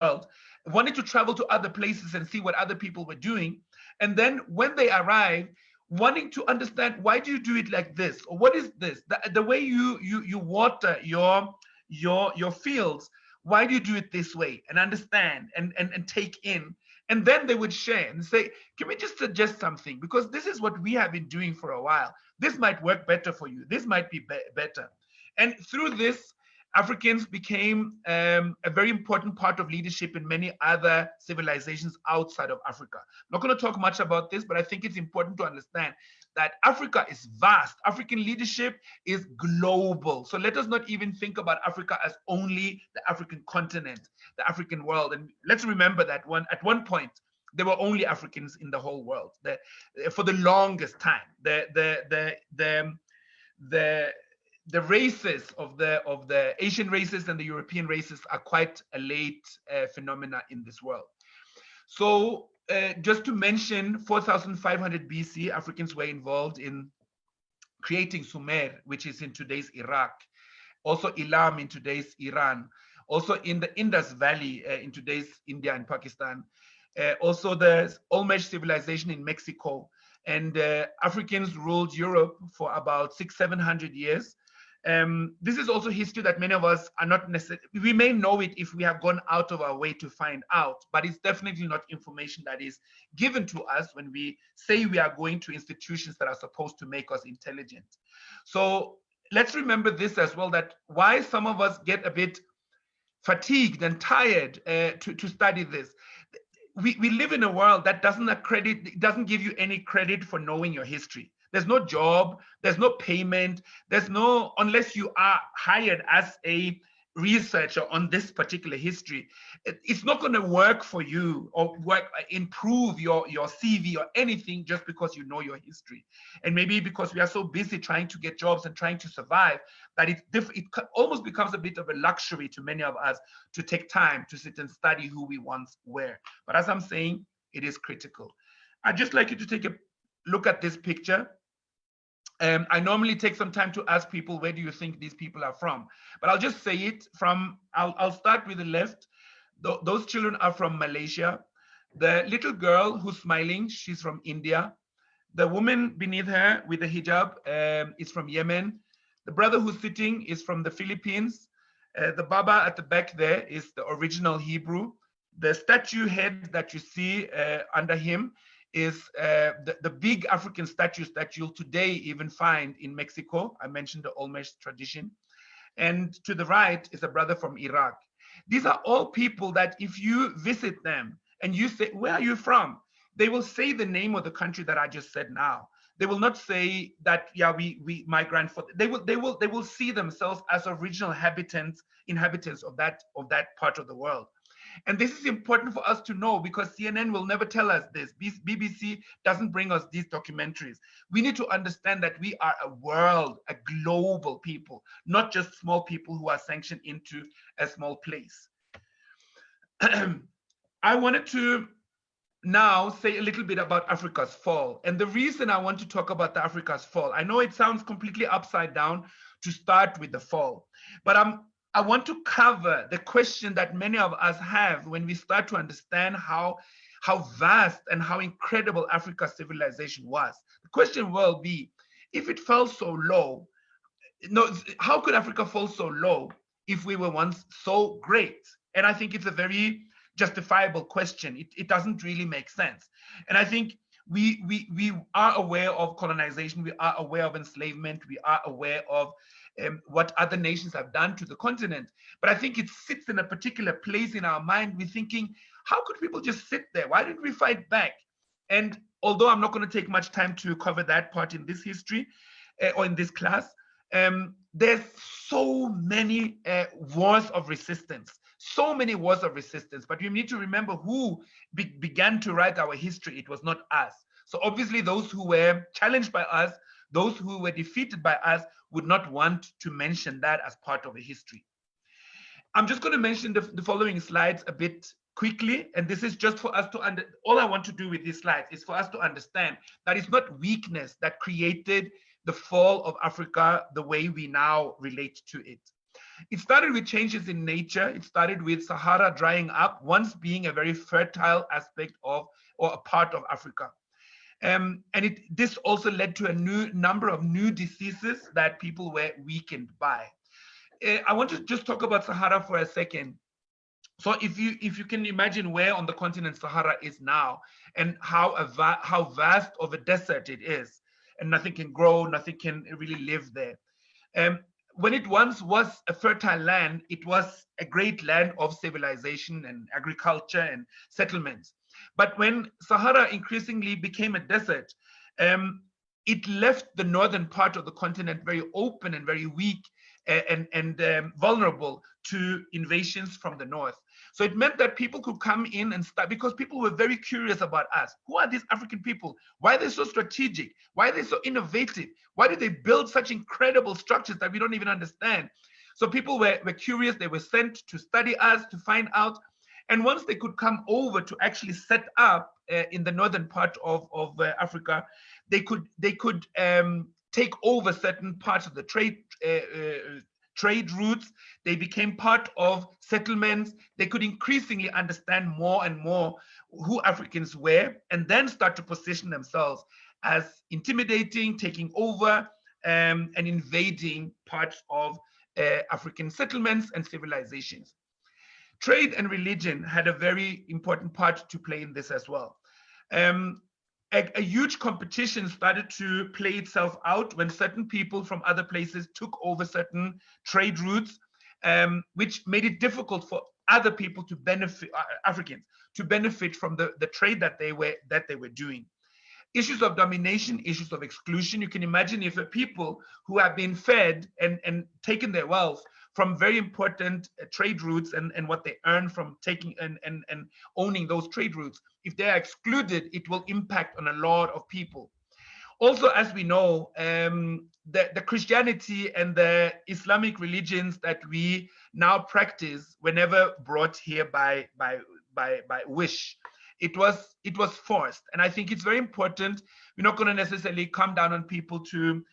world, wanted to travel to other places and see what other people were doing. And then when they arrive, wanting to understand, why do you do it like this? Or what is this? The way you water your fields, why do you do it this way? And understand and take in. And then they would share and say, can we just suggest something? Because this is what we have been doing for a while. This might work better for you. This might be better. And through this, Africans became a very important part of leadership in many other civilizations outside of Africa. I'm not going to talk much about this, but I think it's important to understand that Africa is vast. African leadership is global. So let us not even think about Africa as only the African continent, the African world. And let's remember that at one point, there were only Africans in the whole world. For the longest time, the races of the Asian races and the European races are quite a late phenomena in this world. So just to mention, 4500 BC, Africans were involved in creating Sumer, which is in today's Iraq, also Elam in today's Iran, also in the Indus Valley in today's India and Pakistan, also the Olmec civilization in Mexico. And Africans ruled Europe for about 600-700 years. This is also history that many of us are not necessarily, we may know it if we have gone out of our way to find out, but it's definitely not information that is given to us when we say we are going to institutions that are supposed to make us intelligent. So let's remember this as well, that why some of us get a bit fatigued and tired to study this. We live in a world that doesn't give you any credit for knowing your history. There's no job, there's no payment, unless you are hired as a researcher on this particular history, it's not going to work for you or improve your CV or anything just because you know your history. And maybe because we are so busy trying to get jobs and trying to survive, that it almost becomes a bit of a luxury to many of us to take time to sit and study who we once were. But as I'm saying, it is critical. I'd just like you to take a look at this picture. I normally take some time to ask people, where do you think these people are from? But I'll just say it I'll start with the left. Those children are from Malaysia. The little girl who's smiling, she's from India. The woman beneath her with the hijab is from Yemen. The brother who's sitting is from the Philippines. The Baba at the back there is the original Hebrew. The statue head that you see under him is the big African statues that you'll today even find in Mexico. I mentioned the Olmec tradition. And to the right is a brother from Iraq. These are all people that if you visit them and you say, where are you from? They will say the name of the country that I just said now. They will not say that, yeah, my grandfather, they will see themselves as original inhabitants of that part of the world. And this is important for us to know, because CNN will never tell us this. BBC doesn't bring us these documentaries. We need to understand that we are a global people, not just small people who are sanctioned into a small place. I wanted to now say a little bit about Africa's fall. And the reason I want to talk about the Africa's fall, I know it sounds completely upside down to start with the fall, but I want to cover the question that many of us have when we start to understand how vast and how incredible Africa's civilization was. The question will be, if it fell so low, how could Africa fall so low if we were once so great? And I think it's a very justifiable question. It doesn't really make sense. And I think we are aware of colonization, we are aware of enslavement, we are aware of what other nations have done to the continent. But I think it sits in a particular place in our mind. We're thinking, how could people just sit there? Why didn't we fight back? And although I'm not going to take much time to cover that part in this history or in this class, there's so many wars of resistance. So many wars of resistance, but we need to remember who began to write our history. It was not us. So obviously those who were challenged by us, those who were defeated by us, would not want to mention that as part of a history. I'm just going to mention the following slides a bit quickly, and this is just for us to all I want to do with these slides is for us to understand that it's not weakness that created the fall of Africa the way we now relate to it. It started with changes in nature. It started with Sahara drying up, once being a very fertile aspect of, or a part of Africa. And this also led to a new number of new diseases that people were weakened by. I want to just talk about Sahara for a second. So if you can imagine where on the continent Sahara is now, and how vast of a desert it is, and nothing can grow, nothing can really live there. When it once was a fertile land, it was a great land of civilization and agriculture and settlements. But when Sahara increasingly became a desert, it left the northern part of the continent very open and very weak, and vulnerable to invasions from the north. So it meant that people could come in and start, because people were very curious about us. Who are these African people? Why are they so strategic? Why are they so innovative? Why do they build such incredible structures that we don't even understand? So people were curious. They were sent to study us, to find out. And once they could come over to actually set up in the northern part of Africa, they could take over certain parts of the trade routes. They became part of settlements. They could increasingly understand more and more who Africans were, and then start to position themselves as intimidating, taking over, and invading parts of African settlements and civilizations. Trade and religion had a very important part to play in this as well. A huge competition started to play itself out when certain people from other places took over certain trade routes, which made it difficult for other people to benefit, Africans, to benefit from the trade that they were doing. Issues of domination, issues of exclusion. You can imagine if a people who have been fed and taken their wealth from very important trade routes and what they earn from taking and owning those trade routes, if they are excluded, it will impact on a lot of people. Also, as we know, the Christianity and the Islamic religions that we now practice were never brought here by wish. It was forced. And I think it's very important. We're not going to necessarily come down on people to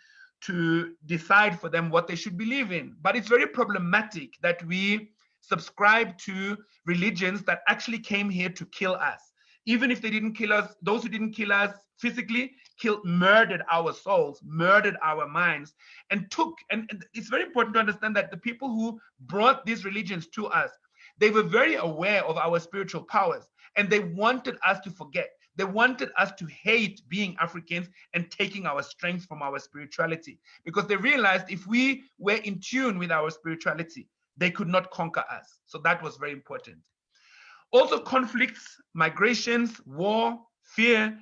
decide for them what they should believe in. But it's very problematic that we subscribe to religions that actually came here to kill us. Even if they didn't kill us, those who didn't kill us physically, murdered our souls, murdered our minds, and it's very important to understand that the people who brought these religions to us, they were very aware of our spiritual powers, and they wanted us to forget. They wanted us to hate being Africans and taking our strength from our spirituality, because they realized if we were in tune with our spirituality, they could not conquer us. So that was very important. Also, conflicts, migrations, war, fear,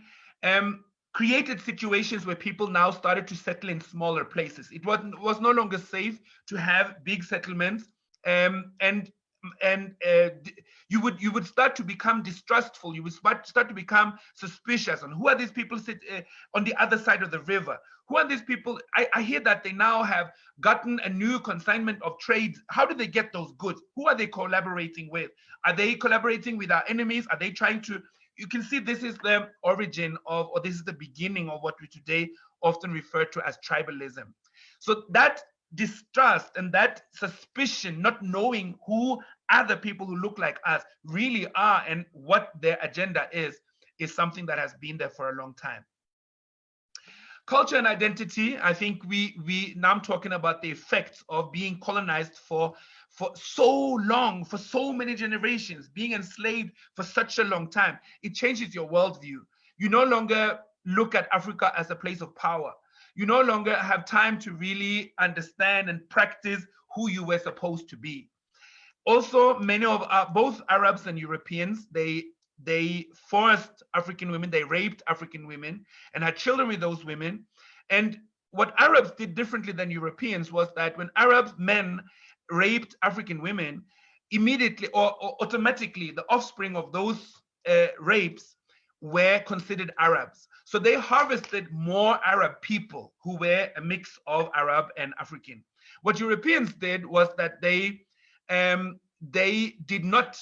created situations where people now started to settle in smaller places. It was no longer safe to have big settlements, and you would start to become distrustful. You would start to become suspicious. And who are these people on the other side of the river? Who are these people? I hear that they now have gotten a new consignment of trade. How do they get those goods? Who are they collaborating with? Are they collaborating with our enemies? Are they trying to? You can see this is the origin of, or this is the beginning of what we today often refer to as tribalism. So that distrust and that suspicion, not knowing who other people who look like us really are and what their agenda is something that has been there for a long time. Culture and identity, I think now I'm talking about the effects of being colonized for so long, for so many generations, being enslaved for such a long time. It changes your worldview. You no longer look at Africa as a place of power. You no longer have time to really understand and practice who you were supposed to be. Also, many of both Arabs and Europeans, they forced African women, they raped African women and had children with those women. And what Arabs did differently than Europeans was that when Arab men raped African women, immediately or automatically the offspring of those rapes were considered Arabs. So they harvested more Arab people who were a mix of Arab and African. What Europeans did was that they did not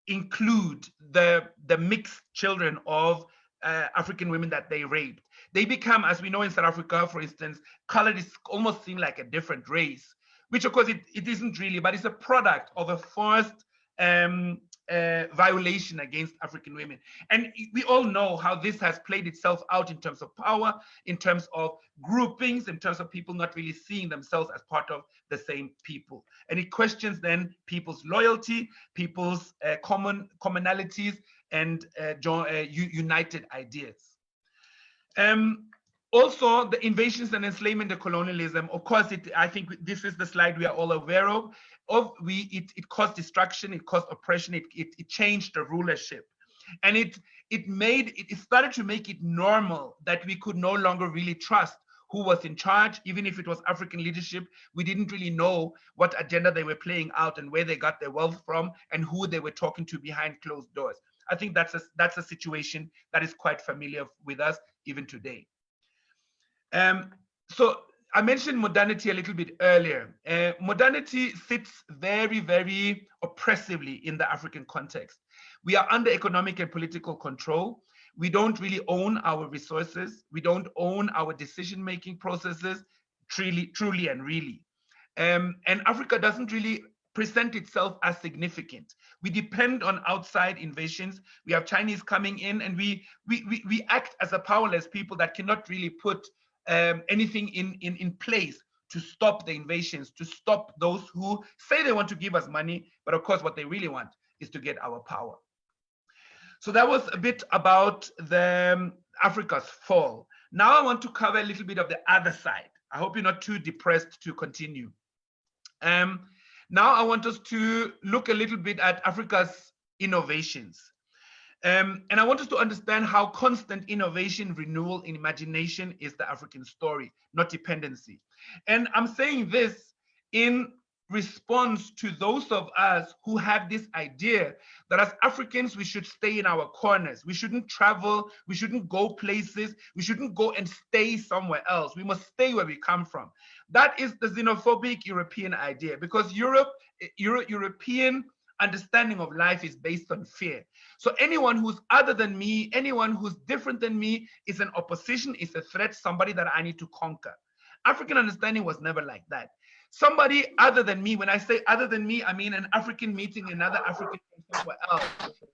include the mixed children of African women that they raped. They become, as we know in South Africa, for instance, colored is almost seen like a different race. which of course it isn't really, but it's a product of a forced violation against African women. And we all know how this has played itself out in terms of power, in terms of groupings, in terms of people not really seeing themselves as part of the same people. And it questions then people's loyalty, people's commonalities, and united ideas. Also, the invasions and enslavement, the colonialism, of course, I think this is the slide we are all aware of. It caused destruction, it caused oppression, it changed the rulership. And it started to make it normal that we could no longer really trust who was in charge. Even if it was African leadership, we didn't really know what agenda they were playing out and where they got their wealth from and who they were talking to behind closed doors. I think that's a situation that is quite familiar with us even today. So I mentioned modernity a little bit earlier. Modernity sits very, very oppressively in the African context. We are under economic and political control. We don't really own our resources. We don't own our decision-making processes, truly and really. And Africa doesn't really present itself as significant. We depend on outside invasions. We have Chinese coming in, and we act as a powerless people that cannot really put anything in place to stop the invasions, to stop those who say they want to give us money, but of course what they really want is to get our power. So that was a bit about the Africa's fall. Now I want to cover a little bit of the other side. I hope you're not too depressed to continue. Now I want us to look a little bit at Africa's innovations. And I want us to understand how constant innovation, renewal, and imagination is the African story, not dependency. And I'm saying this in response to those of us who have this idea that as Africans, we should stay in our corners. We shouldn't travel. We shouldn't go places. We shouldn't go and stay somewhere else. We must stay where we come from. That is the xenophobic European idea, because European understanding of life is based on fear. So anyone who's other than me, anyone who's different than me is an opposition, is a threat, somebody that I need to conquer. African understanding was never like that. Somebody other than me, when I say other than me, I mean an African meeting another African from somewhere else,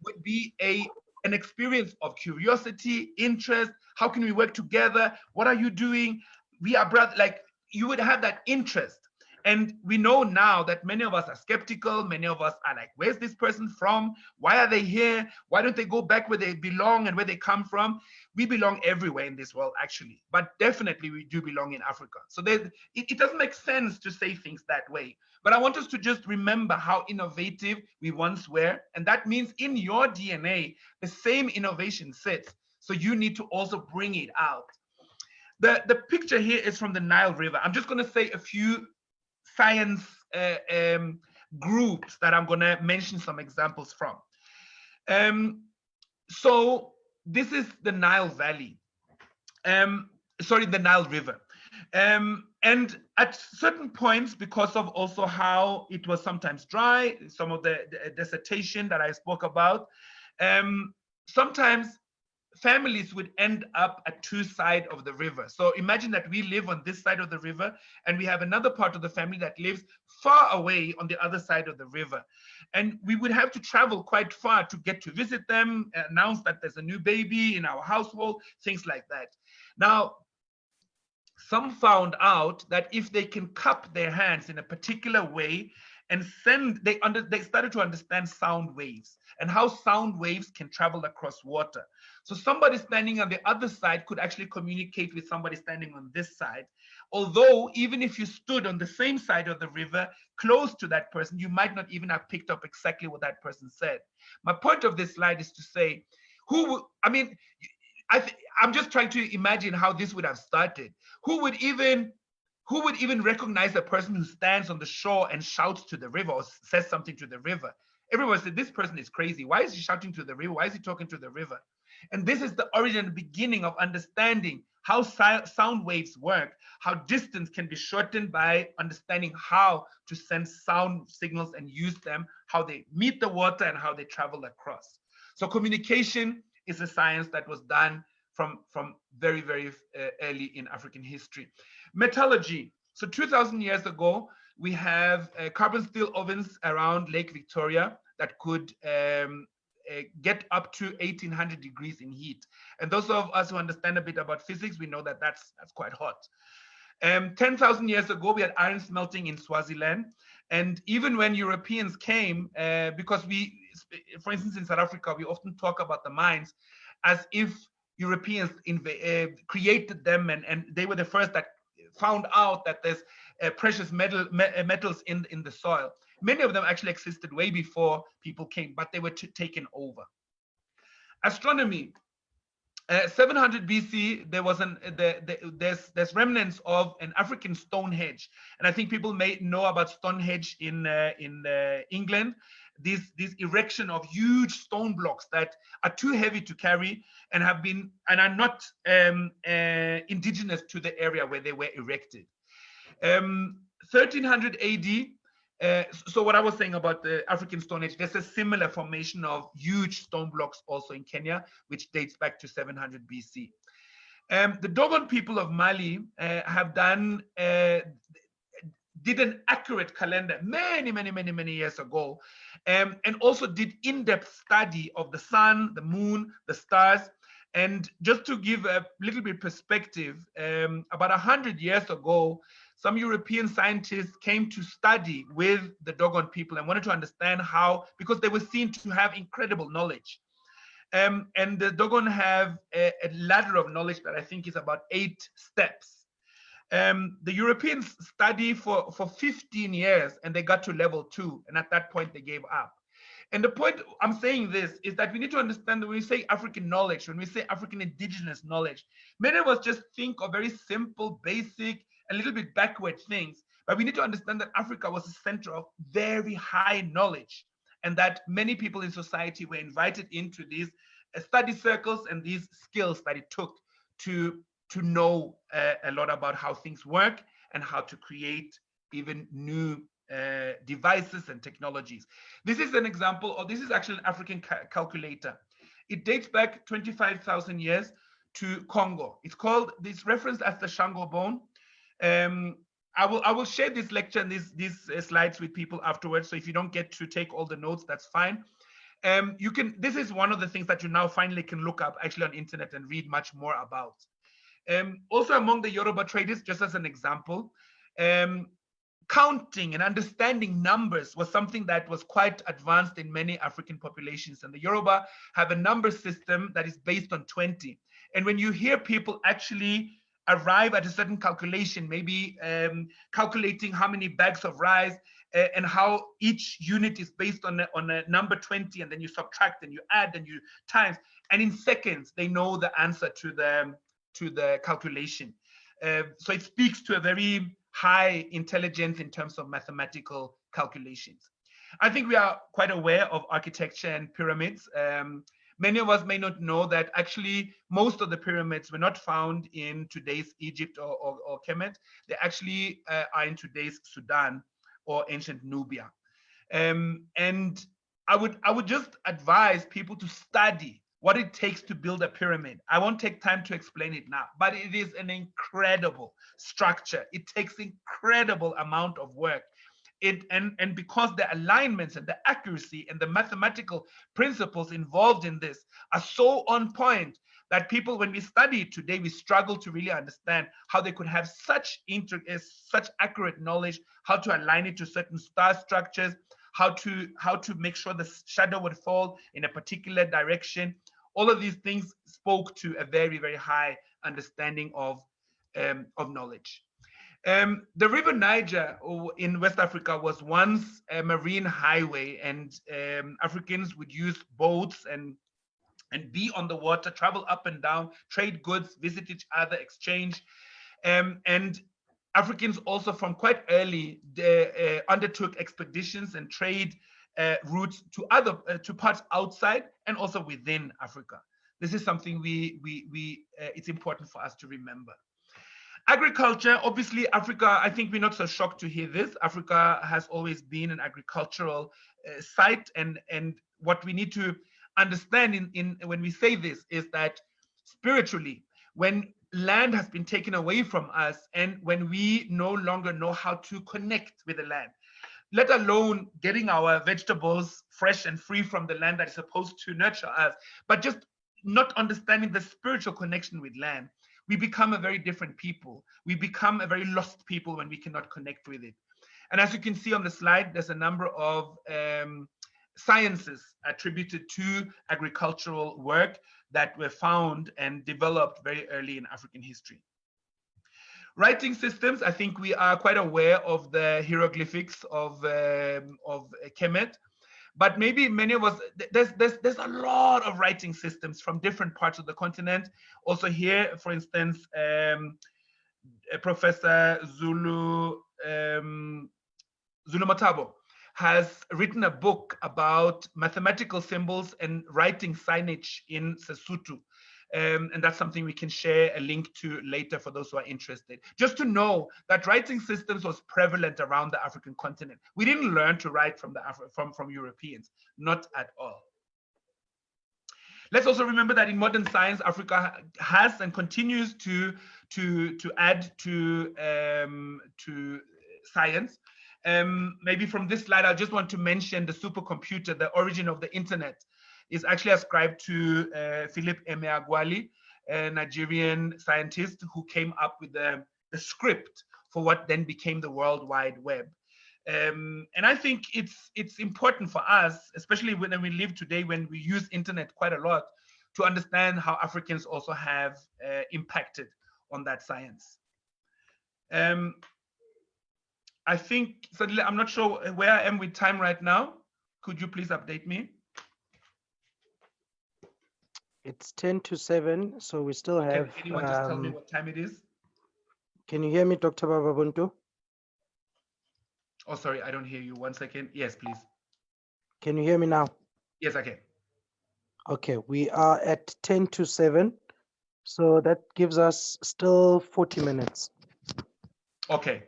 would be an experience of curiosity, interest. How can we work together? What are you doing? We are brothers. Like, you would have that interest. And we know now that many of us are skeptical. Many of us are like, where's this person from? Why are they here? Why don't they go back where they belong and where they come from? We belong everywhere in this world, actually. But definitely we do belong in Africa. So it doesn't make sense to say things that way. But I want us to just remember how innovative we once were. And that means in your DNA, the same innovation sits. So you need to also bring it out. The picture here is from the Nile River. I'm just going to say a few science groups that I'm going to mention some examples from. So this is the Nile Valley, the Nile River. And at certain points, because of also how it was sometimes dry, some of the desertation that I spoke about, sometimes families would end up at two sides of the river. So imagine that we live on this side of the river and we have another part of the family that lives far away on the other side of the river. And we would have to travel quite far to get to visit them, announce that there's a new baby in our household, things like that. Now, some found out that if they can cup their hands in a particular way and they started to understand sound waves and how sound waves can travel across water. So somebody standing on the other side could actually communicate with somebody standing on this side. Although even if you stood on the same side of the river, close to that person, you might not even have picked up exactly what that person said. My point of this slide is to say, I'm just trying to imagine how this would have started. Who would even recognize a person who stands on the shore and shouts to the river or says something to the river? Everyone said, this person is crazy. Why is he shouting to the river? Why is he talking to the river? And this is the origin and beginning of understanding how sound waves work, how distance can be shortened by understanding how to send sound signals and use them, how they meet the water and how they travel across. So communication is a science that was done from very, very early in African history. Metallurgy. So 2,000 years ago, We have carbon steel ovens around Lake Victoria that could get up to 1800 degrees in heat. And those of us who understand a bit about physics, we know that that's quite hot. 10,000 years ago, we had iron smelting in Swaziland. And even when Europeans came, because we, for instance, in South Africa, we often talk about the mines as if Europeans created them, and they were the first that found out that there's precious metals in the soil. Many of them actually existed way before people came, but they were taken over. Astronomy. 700 BC, there was there's remnants of an African Stonehenge, and I think people may know about Stonehenge in England. This erection of huge stone blocks that are too heavy to carry and are not indigenous to the area where they were erected. 1300 AD. So what I was saying about the African Stone Age, there's a similar formation of huge stone blocks also in Kenya, which dates back to 700 BC. The Dogon people of Mali have did an accurate calendar many years ago, and also did in-depth study of the sun, the moon, the stars. And just to give a little bit perspective, about 100 years ago, some European scientists came to study with the Dogon people and wanted to understand how, because they were seen to have incredible knowledge. And the Dogon have a ladder of knowledge that I think is about 8 steps. The Europeans study for 15 years and they got to level 2. And at that point, they gave up. And the point I'm saying this is that we need to understand that when we say African knowledge, when we say African indigenous knowledge, many of us just think of very simple, basic, a little bit backward things. But we need to understand that Africa was a center of very high knowledge, and that many people in society were invited into these study circles and these skills that it took to know a lot about how things work and how to create even new devices and technologies. This is an example, or this is actually an African calculator. It dates back 25,000 years to Congo. It's called, this referenced as the Shango bone. I will share this lecture and these slides with people afterwards. So if you don't get to take all the notes, that's fine. You can. This is one of the things that you now finally can look up actually on internet and read much more about. Also among the Yoruba traders, just as an example, counting and understanding numbers was something that was quite advanced in many African populations. And the Yoruba have a number system that is based on 20. And when you hear people actually arrive at a certain calculation, maybe calculating how many bags of rice and how each unit is based on a number 20, and then you subtract and you add and you times, and in seconds they know the answer to the calculation. So it speaks to a very high intelligence in terms of mathematical calculations. I think we are quite aware of architecture and pyramids. Many of us may not know that actually most of the pyramids were not found in today's Egypt or Kemet. They actually are in today's Sudan or ancient Nubia. And I would just advise people to study what it takes to build a pyramid. I won't take time to explain it now, but it is an incredible structure. It takes incredible amount of work. And because the alignments and the accuracy and the mathematical principles involved in this are so on point that people, when we study it today, we struggle to really understand how they could have such accurate knowledge, how to align it to certain star structures, how to make sure the shadow would fall in a particular direction. All of these things spoke to a very, very high understanding of knowledge. The River Niger in West Africa was once a marine highway, and Africans would use boats and be on the water, travel up and down, trade goods, visit each other, exchange. And Africans also from quite early undertook expeditions and trade routes to parts outside and also within Africa. This is something it's important for us to remember. Agriculture, obviously Africa, I think we're not so shocked to hear this. Africa has always been an agricultural site, and what we need to understand when we say this is that spiritually, when land has been taken away from us, and when we no longer know how to connect with the land, let alone getting our vegetables fresh and free from the land that is supposed to nurture us, but just not understanding the spiritual connection with land, we become a very different people. We become a very lost people when we cannot connect with it. And as you can see on the slide, there's a number of sciences attributed to agricultural work that were found and developed very early in African history. Writing systems, I think we are quite aware of the hieroglyphics of Kemet, but maybe many of us, there's a lot of writing systems from different parts of the continent. Also here, for instance, Professor Zulu Matabo has written a book about mathematical symbols and writing signage in Sesotho. And that's something we can share a link to later for those who are interested. Just to know that writing systems was prevalent around the African continent. We didn't learn to write from Europeans, not at all. Let's also remember that in modern science, Africa has and continues to add to science. Maybe from this slide, I just want to mention the supercomputer, the origin of the internet, is actually ascribed to Philip Emeagwali, a Nigerian scientist who came up with the script for what then became the World Wide Web. And I think it's important for us, especially when we live today, when we use internet quite a lot, to understand how Africans also have impacted on that science. I think, so I'm not sure where I am with time right now. Could you please update me? It's 10 to 7, so we still have... Can anyone just tell me what time it is? Can you hear me, Dr. Bababuntu? Oh, sorry, I don't hear you. 1 second. Yes, please. Can you hear me now? Yes, I can. Okay, we are at 10 to 7, so that gives us still 40 minutes. Okay.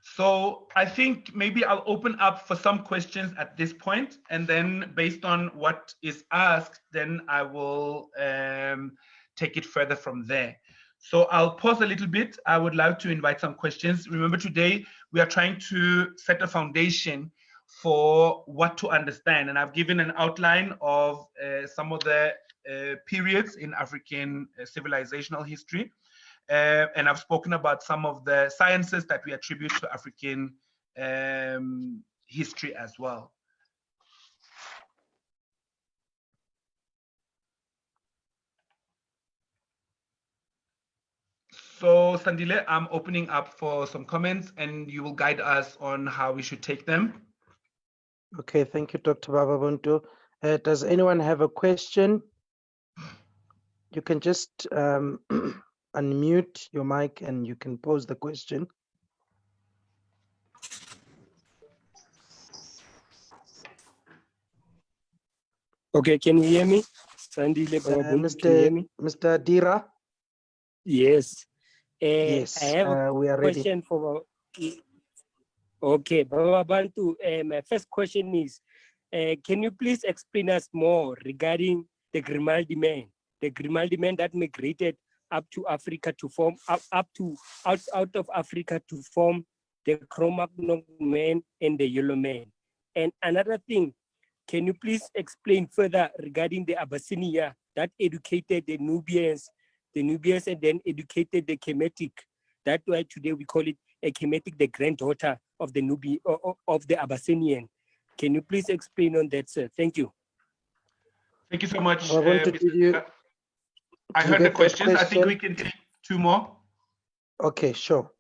So I think maybe I'll open up for some questions at this point, and then based on what is asked, then I will take it further from there. So I'll pause a little bit. I would like to invite some questions. Remember, today we are trying to set a foundation for what to understand, and I've given an outline of some of the periods in African civilizational history. And I've spoken about some of the sciences that we attribute to African history as well. So Sandile, I'm opening up for some comments and you will guide us on how we should take them. Okay, thank you, Dr. Bababuntu. Does anyone have a question? You can just unmute your mic and you can pose the question. Okay, can you hear me? Sandile Bababuntu, can you hear me? Mr. Dira? Yes. Yes, I have we are a question for... Okay, Bababuntu, my first question is, can you please explain us more regarding the Grimaldi Men? The Grimaldi Men that migrated up to Africa to form out of Africa to form the Cro-Magnon men and the Yellow Men. And another thing, can you please explain further regarding the Abyssinia that educated the Nubians and then educated the Kemetic? That's why today we call it a Kemetic, the granddaughter of the of the Abyssinian. Can you please explain on that, sir? Thank you. Thank you so much. I heard the questions. I think we can take 2 more. Okay, sure.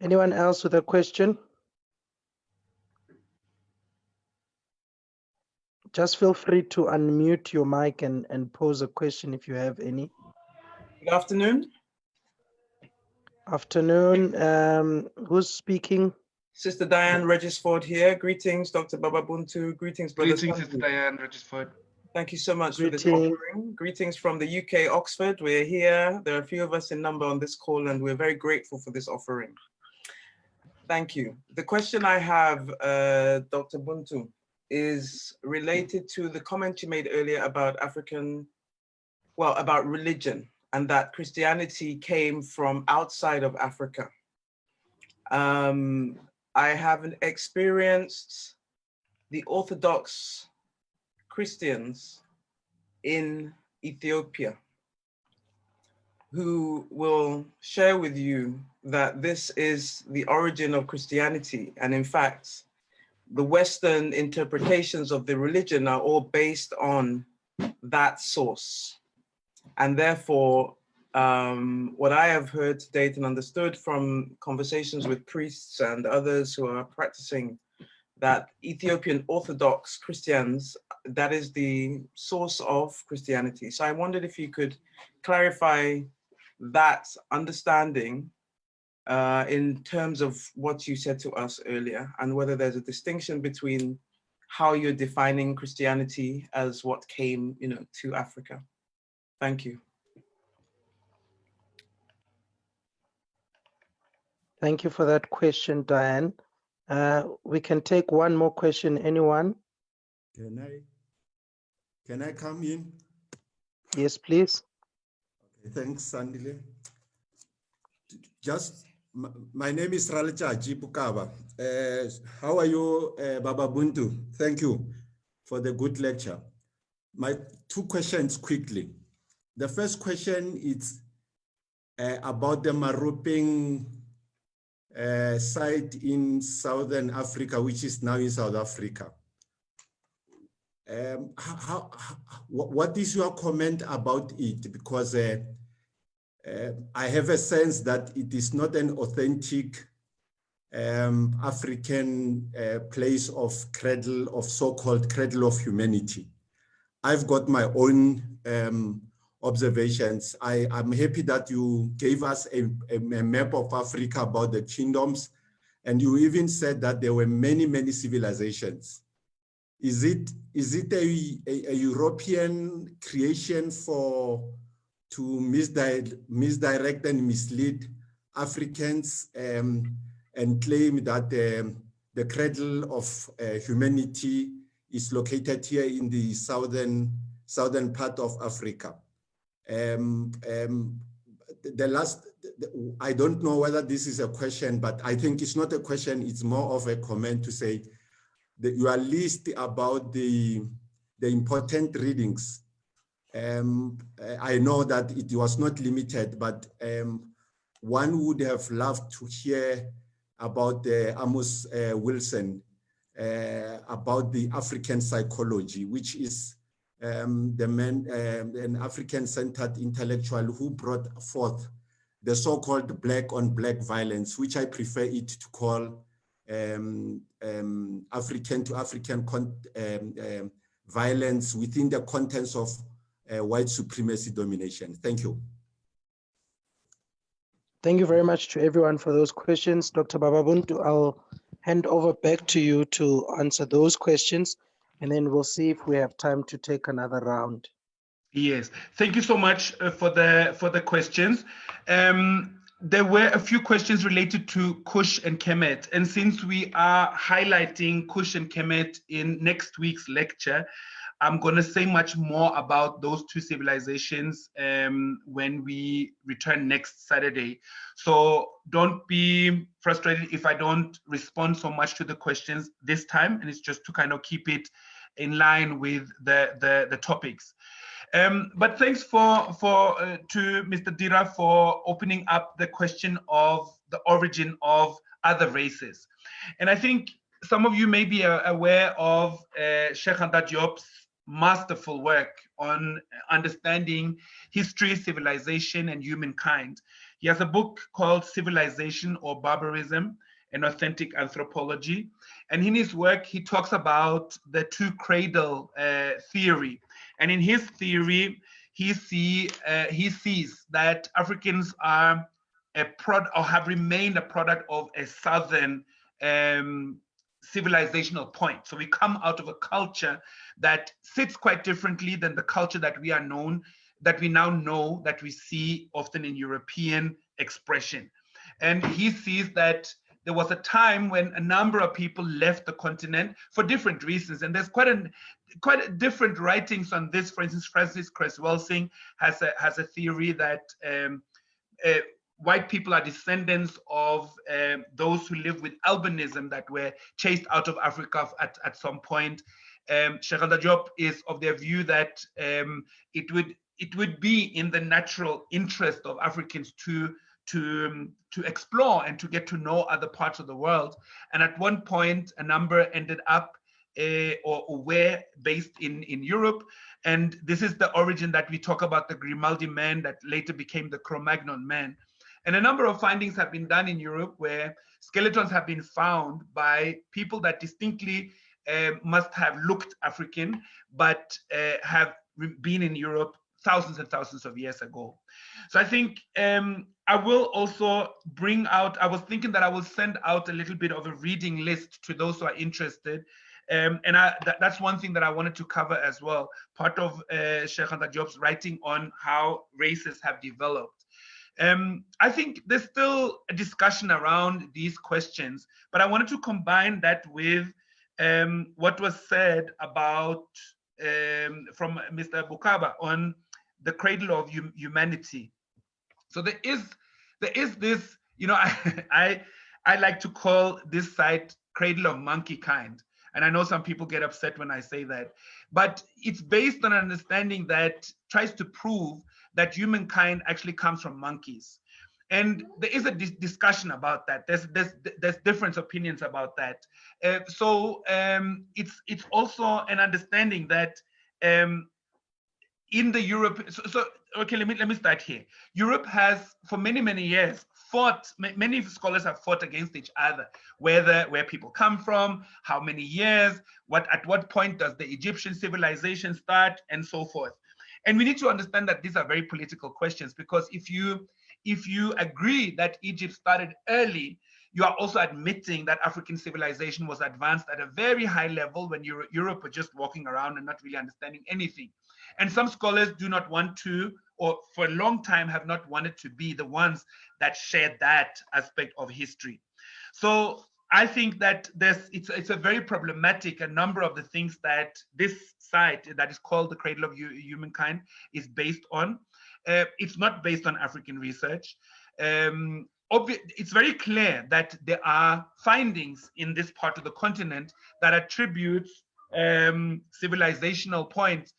Anyone else with a question? Just feel free to unmute your mic and pose a question if you have any. Good afternoon. Afternoon. Who's speaking? Sister Diane Regisford here. Greetings, Dr. Bababuntu. Greetings, Brother Greetings, Sandy. Sister Diane Regisford. Thank you so much for this offering. Greetings from the UK, Oxford. We're here. There are a few of us in number on this call, and we're very grateful for this offering. Thank you. The question I have, Dr. Buntu, is related to the comment you made earlier about about religion and that Christianity came from outside of Africa. I haven't experienced the Orthodox Christians in Ethiopia who will share with you that this is the origin of Christianity. And in fact, the Western interpretations of the religion are all based on that source. And therefore, what I have heard to date and understood from conversations with priests and others who are practicing, that Ethiopian Orthodox Christians, that is the source of Christianity. So I wondered if you could clarify that understanding in terms of what you said to us earlier, and whether there's a distinction between how you're defining Christianity as what came, to Africa. Thank you. Thank you for that question, Diane. We can take one more question. Anyone? Can I come in? Yes, please. Okay, thanks, Sandile. My name is Ralcha Jipukaba. How are you, Baba Buntu? Thank you for the good lecture. My two questions quickly. The first question is about the Maropeng site in Southern Africa, which is now in South Africa. What is your comment about it? Because I have a sense that it is not an authentic African place of so-called cradle of humanity. I've got my own observations. I'm happy that you gave us a map of Africa about the kingdoms, and you even said that there were many, many civilizations. Is it a European creation to misdirect and mislead Africans and claim that the cradle of humanity is located here in the southern part of Africa? I don't know whether this is a question, but I think it's not a question, it's more of a comment to say that your list about the important readings. I know that it was not limited, but one would have loved to hear about Amos Wilson, about the African psychology, which is the man, an African-centered intellectual who brought forth the so-called black on black violence, which I prefer it to call African to African violence within the contents of white supremacy domination. Thank you. Thank you very much to everyone for those questions. Dr. Bababuntu, I'll hand over back to you to answer those questions, and then we'll see if we have time to take another round. Yes, thank you so much for the questions. There were a few questions related to Kush and Kemet, and since we are highlighting Kush and Kemet in next week's lecture, I'm going to say much more about those two civilizations when we return next Saturday. So don't be frustrated if I don't respond so much to the questions this time, and it's just to kind of keep it in line with the topics. But thanks to Mr. Dira for opening up the question of the origin of other races. And I think some of you may be aware of Sheikh Anta Diop's masterful work on understanding history, civilization, and humankind. He has a book called Civilization or Barbarism, an Authentic Anthropology. And in his work, he talks about the two cradle theory. And in his theory, he sees that Africans are have remained a product of a southern civilizational point. So we come out of a culture that sits quite differently than the culture that we now know, that we see often in European expression. And he sees that there was a time when a number of people left the continent for different reasons, and there's quite different writings on this. For instance, Francis Cresswell-Singh has a theory that white people are descendants of those who live with albinism that were chased out of Africa at some point. Cheikh Anta Diop is of their view that it would be in the natural interest of Africans to explore and to get to know other parts of the world. And at one point, a number ended up or were based in Europe. And this is the origin that we talk about, the Grimaldi Men that later became the Cro-Magnon men. And a number of findings have been done in Europe where skeletons have been found by people that distinctly must have looked African, but have been in Europe thousands and thousands of years ago. So I think I will also bring out, I was thinking that I will send out a little bit of a reading list to those who are interested. And that's one thing that I wanted to cover as well, part of Cheikh Anta Diop's writing on how races have developed. I think there's still a discussion around these questions, but I wanted to combine that with what was said about from Mr. Bukaba on the Cradle of Humanity. So there is this, you know, I like to call this site Cradle of Monkey Kind. And I know some people get upset when I say that, but it's based on an understanding that tries to prove that humankind actually comes from monkeys. And there is a discussion about that. There's different opinions about that. So it's also an understanding that in the Europe, so okay, let me start here. Europe has for many years fought, many scholars have fought against each other, where people come from, how many years, at what point does the Egyptian civilization start, and so forth. And we need to understand that these are very political questions, because if you agree that Egypt started early, you are also admitting that African civilization was advanced at a very high level when Europe was just walking around and not really understanding anything. And some scholars do not want to, or for a long time have not wanted to be the ones that share that aspect of history. So I think that it's a very problematic, a number of the things that this site that is called the Cradle of Humankind is based on. It's not based on African research. It's very clear that there are findings in this part of the continent that attributes civilizational points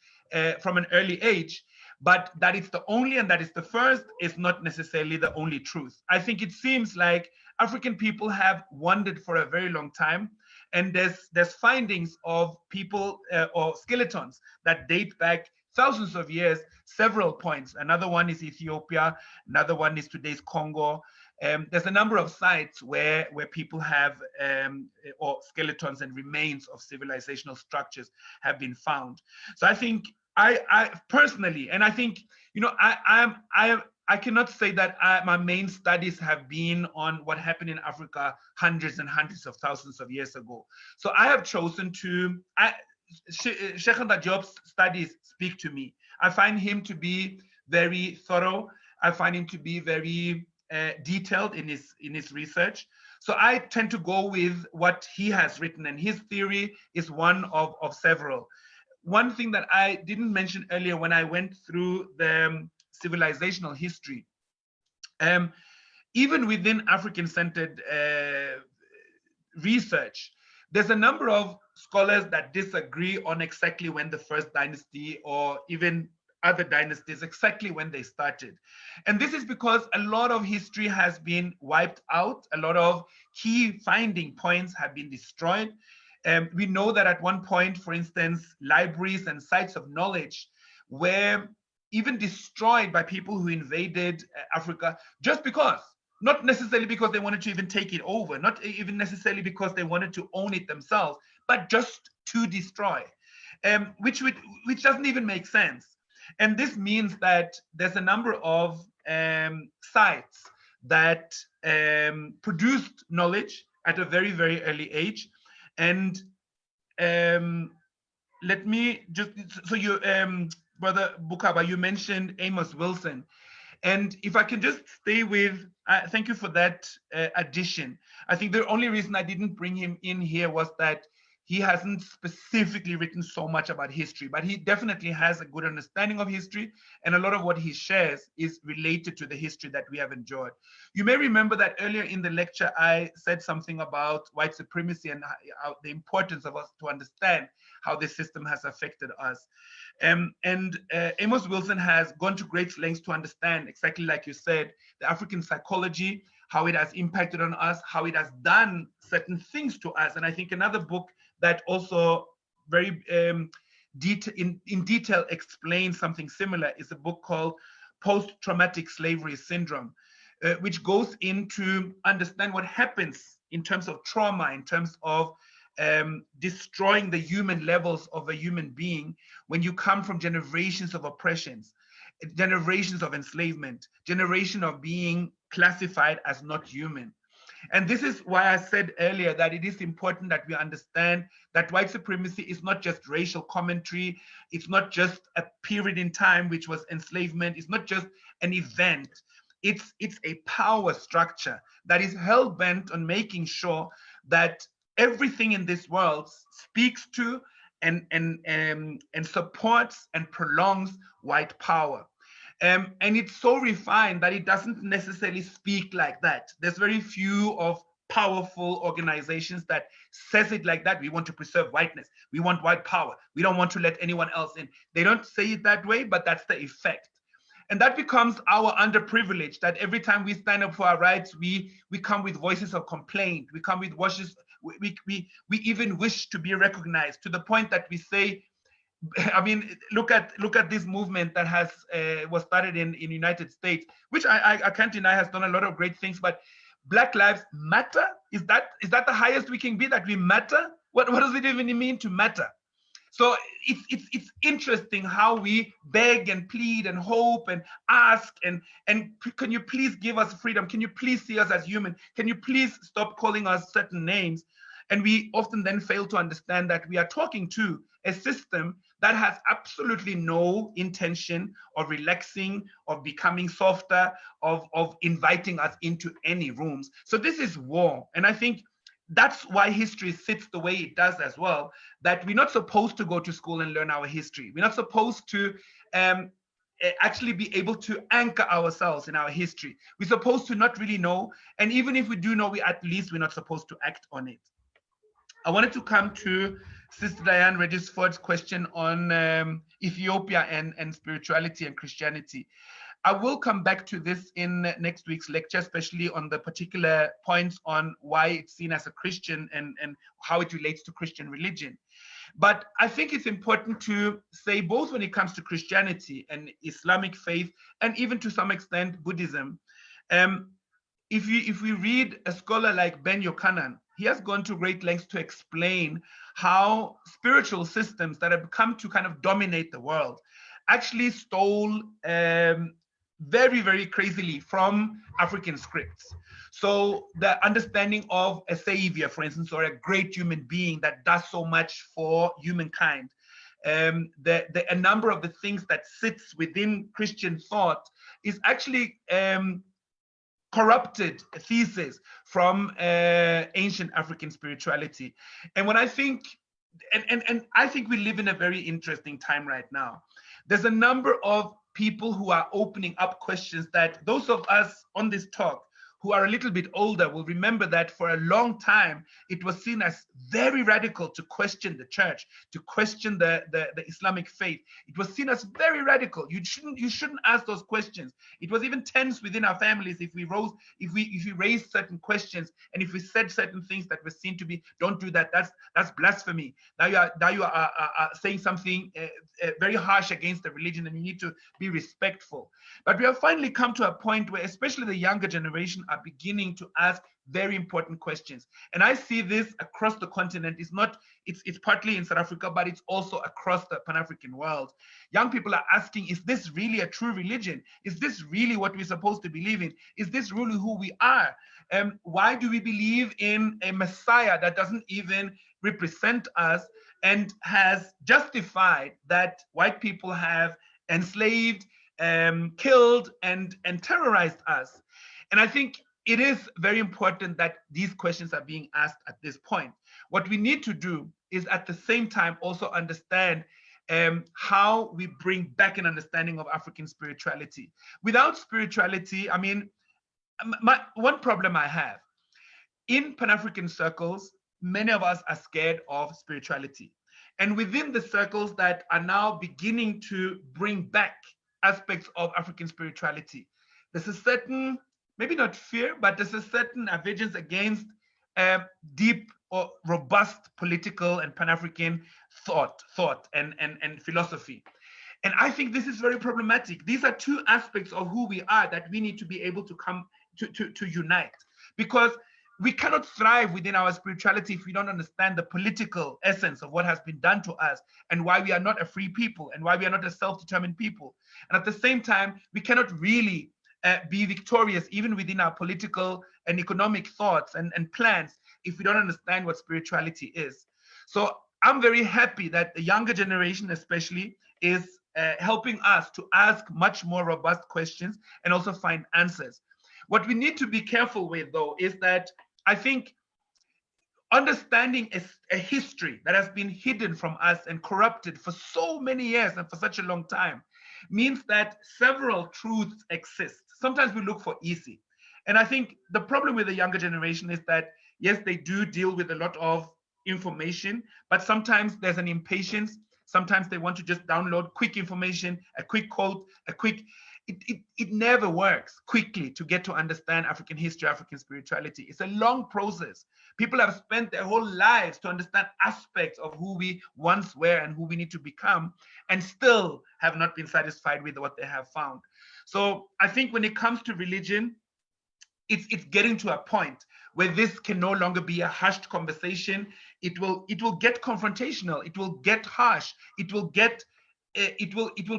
from an early age, but that it's the only and that it's the first is not necessarily the only truth. I think it seems like African people have wandered for a very long time, and there's findings of people or skeletons that date back thousands of years, several points. Another one is Ethiopia, another one is today's Congo. There's a number of sites where people have or skeletons and remains of civilizational structures have been found. So I think I personally, and I think, you know, I cannot say that my main studies have been on what happened in Africa hundreds and hundreds of thousands of years ago. So I have chosen to, Cheikh Anta Diop's studies speak to me. I find him to be very thorough. I find him to be very detailed in his research. So I tend to go with what he has written, and his theory is one of several. One thing that I didn't mention earlier when I went through the civilizational history, even within African-centered research, there's a number of scholars that disagree on exactly when the first dynasty or even other dynasties, exactly when they started. And this is because a lot of history has been wiped out. A lot of key finding points have been destroyed. We know that at one point, for instance, libraries and sites of knowledge were even destroyed by people who invaded Africa just because, not necessarily because they wanted to even take it over, not even necessarily because they wanted to own it themselves, but just to destroy, which doesn't even make sense. And this means that there's a number of sites that produced knowledge at a very, very early age. And let me just, so you, Brother Bukaba, you mentioned Amos Wilson. And if I can just stay with, thank you for that addition. I think the only reason I didn't bring him in here was that he hasn't specifically written so much about history, but he definitely has a good understanding of history, and a lot of what he shares is related to the history that we have enjoyed. You may remember that earlier in the lecture, I said something about white supremacy and how the importance of us to understand how this system has affected us. Amos Wilson has gone to great lengths to understand, exactly like you said, the African psychology, how it has impacted on us, how it has done certain things to us. And I think another book that also very in detail explains something similar is a book called Post-Traumatic Slavery Syndrome, which goes into understand what happens in terms of trauma, in terms of destroying the human levels of a human being when you come from generations of oppressions, generations of enslavement, generation of being classified as not human. And this is why I said earlier that it is important that we understand that white supremacy is not just racial commentary. It's not just a period in time, which was enslavement. It's not just an event. It's a power structure that is hell-bent on making sure that everything in this world speaks to and supports and prolongs white power. And it's so refined that it doesn't necessarily speak like that. There's very few of powerful organizations that says it like that. We want to preserve whiteness. We want white power. We don't want to let anyone else in. They don't say it that way, but that's the effect. And that becomes our underprivilege, that every time we stand up for our rights, we come with voices of complaint. We come with voices, we even wish to be recognized, to the point that we say, I mean, look at this movement that has was started in United States, which I can't deny has done a lot of great things. But Black Lives Matter, is that the highest we can be, that we matter? What does it even mean to matter? So it's interesting how we beg and plead and hope and ask and can you please give us freedom? Can you please see us as human? Can you please stop calling us certain names? And we often then fail to understand that we are talking to a system that has absolutely no intention of relaxing, of becoming softer, of inviting us into any rooms. So this is war. And I think that's why history sits the way it does as well, that we're not supposed to go to school and learn our history. We're not supposed to actually be able to anchor ourselves in our history. We're supposed to not really know. And even if we do know, at least we're not supposed to act on it. I wanted to come to Sister Diane Regisford's question on Ethiopia and spirituality and Christianity. I will come back to this in next week's lecture, especially on the particular points on why it's seen as a Christian and how it relates to Christian religion. But I think it's important to say, both when it comes to Christianity and Islamic faith, and even to some extent Buddhism, if we read a scholar like Ben Yochanan, he has gone to great lengths to explain how spiritual systems that have come to kind of dominate the world actually stole very, very crazily from African scripts. So the understanding of a savior, for instance, or a great human being that does so much for humankind, a number of the things that sits within Christian thought is actually corrupted thesis from ancient African spirituality. And when I think, and I think we live in a very interesting time right now. There's a number of people who are opening up questions that those of us on this talk who are a little bit older will remember that for a long time, it was seen as very radical to question the church, to question the Islamic faith. It was seen as very radical. You shouldn't ask those questions. It was even tense within our families if we raised certain questions, and if we said certain things that were seen to be, don't do that, that's blasphemy. Now you are saying something very harsh against the religion, and you need to be respectful. But we have finally come to a point where especially the younger generation are beginning to ask very important questions. And I see this across the continent. It's partly in South Africa, but it's also across the Pan-African world. Young people are asking, is this really a true religion? Is this really what we're supposed to believe in? Is this really who we are? Why do we believe in a Messiah that doesn't even represent us and has justified that white people have enslaved, killed and terrorized us. And I think it is very important that these questions are being asked at this point. What we need to do is at the same time also understand how we bring back an understanding of African spirituality. Without spirituality, I mean, one problem I have, in Pan-African circles, many of us are scared of spirituality. And within the circles that are now beginning to bring back aspects of African spirituality, there's a certain, maybe not fear, but there's a certain aversion against deep or robust political and Pan-African thought and philosophy. And I think this is very problematic. These are two aspects of who we are that we need to be able to come to unite, because we cannot thrive within our spirituality if we don't understand the political essence of what has been done to us and why we are not a free people and why we are not a self-determined people. And at the same time, we cannot really be victorious even within our political and economic thoughts and plans if we don't understand what spirituality is. So I'm very happy that the younger generation especially is helping us to ask much more robust questions and also find answers. What we need to be careful with, though, is that I think understanding a history that has been hidden from us and corrupted for so many years and for such a long time means that several truths exist. Sometimes we look for easy. And I think the problem with the younger generation is that, yes, they do deal with a lot of information, but sometimes there's an impatience. Sometimes they want to just download quick information, a quick quote, it never works quickly to get to understand African history, African spirituality. It's a long process. People have spent their whole lives to understand aspects of who we once were and who we need to become, and still have not been satisfied with what they have found. So I think when it comes to religion, it's getting to a point where this can no longer be a hushed conversation. It will get confrontational. It will get harsh. It will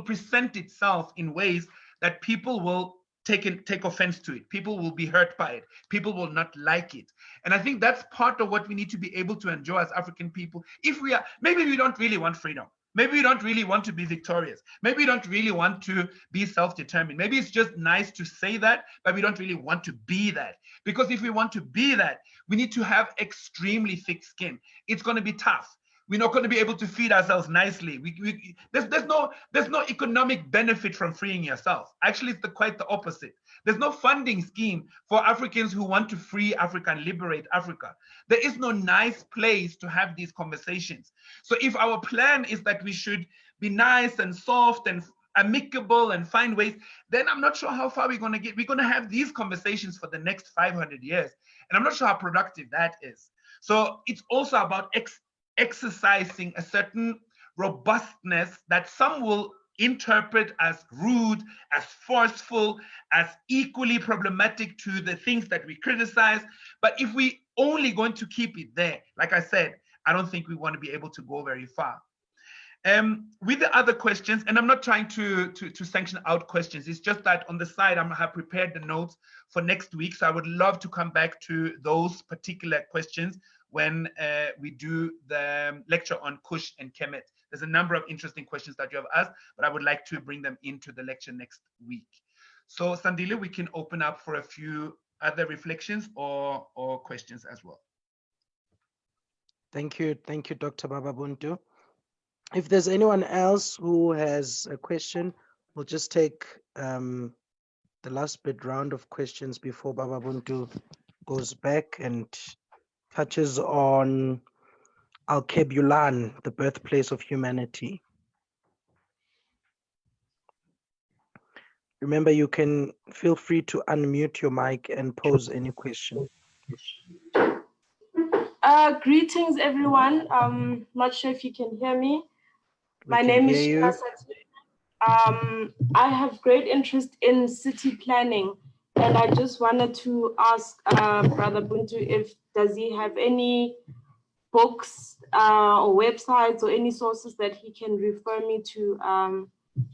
present itself in ways that people will take offense to it. People will be hurt by it. People will not like it. And I think that's part of what we need to be able to enjoy as African people. If we are, maybe we don't really want freedom. Maybe we don't really want to be victorious. Maybe we don't really want to be self-determined. Maybe it's just nice to say that, but we don't really want to be that. Because if we want to be that, we need to have extremely thick skin. It's going to be tough. We're not going to be able to feed ourselves nicely. There's no economic benefit from freeing yourself. Actually, it's quite the opposite. There's no funding scheme for Africans who want to free Africa and liberate Africa. There is no nice place to have these conversations. So if our plan is that we should be nice and soft and amicable and find ways, then I'm not sure how far we're going to get. We're going to have these conversations for the next 500 years. And I'm not sure how productive that is. So it's also about exercising a certain robustness that some will interpret as rude, as forceful, as equally problematic to the things that we criticize. But if we only going to keep it there, like I said, I don't think we want to be able to go very far. With the other questions, and I'm not trying to sanction out questions, it's just that on the side, I have prepared the notes for next week. So I would love to come back to those particular questions when we do the lecture on Kush and Kemet. There's a number of interesting questions that you have asked, but I would like to bring them into the lecture next week. So Sandile, we can open up for a few other reflections or questions as well. Thank you, Dr. Bababuntu. If there's anyone else who has a question, we'll just take the last bit round of questions before Bababuntu goes back and touches on Alkebulan, the birthplace of humanity. Remember, you can feel free to unmute your mic and pose any question. Greetings, everyone. Not sure if you can hear me. My name is Shina Sati. I have great interest in city planning, and I just wanted to ask Brother Buntu does he have any books or websites or any sources that he can refer me to.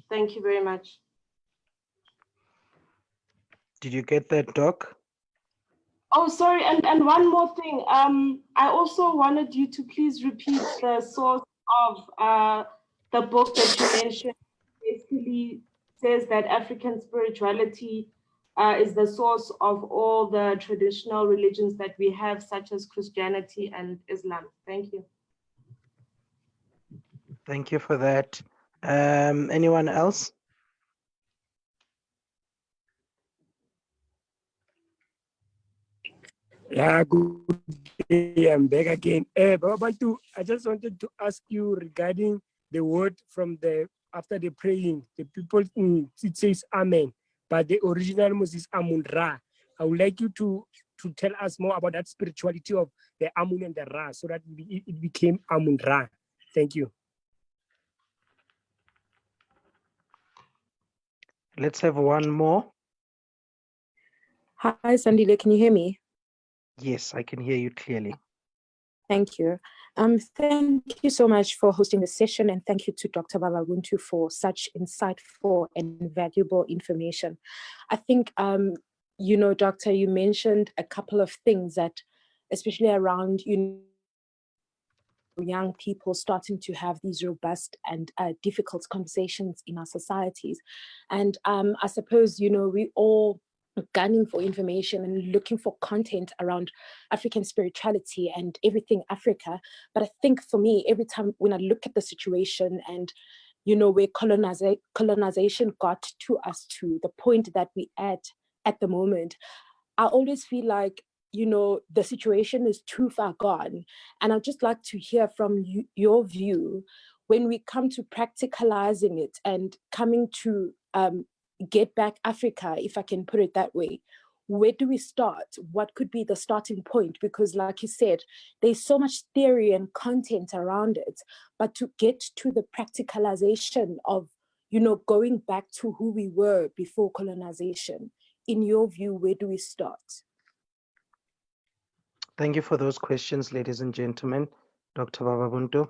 Thank you very much. Did you get that, Doc? Oh, sorry, and one more thing. I also wanted you to please repeat the source of the book that you mentioned, basically says that African spirituality is the source of all the traditional religions that we have, such as Christianity and Islam. Thank you. Thank you for that. Anyone else? Yeah, good day. I'm back again. Baba Bantu, I just wanted to ask you regarding the word from the after the praying. The people it says Amen, but the original Moses Amun Ra. I would like you to tell us more about that spirituality of the Amun and the Ra, so that it became Amun Ra. Thank you. Let's have one more. Hi, Sandile, can you hear me? Yes, I can hear you clearly. Thank you. Thank you so much for hosting the session, and thank you to Dr. Bababuntu for such insightful and valuable information. I think, you know, Doctor, you mentioned a couple of things that, especially around, young people starting to have these robust and difficult conversations in our societies. And I suppose, you know, we all gunning for information and looking for content around African spirituality and everything Africa. But I think for me, every time when I look at the situation and, you know, where colonization got to us to the point that we at the moment, I always feel like, you know, the situation is too far gone. And I'd just like to hear from you, your view, when we come to practicalizing it and coming to get back Africa, if I can put it that way. Where do we start? What could be the starting point? Because like you said, there's so much theory and content around it, but to get to the practicalization of, you know, going back to who we were before colonization, in your view, where do we start? Thank you for those questions, ladies and gentlemen. Dr. Bababuntu.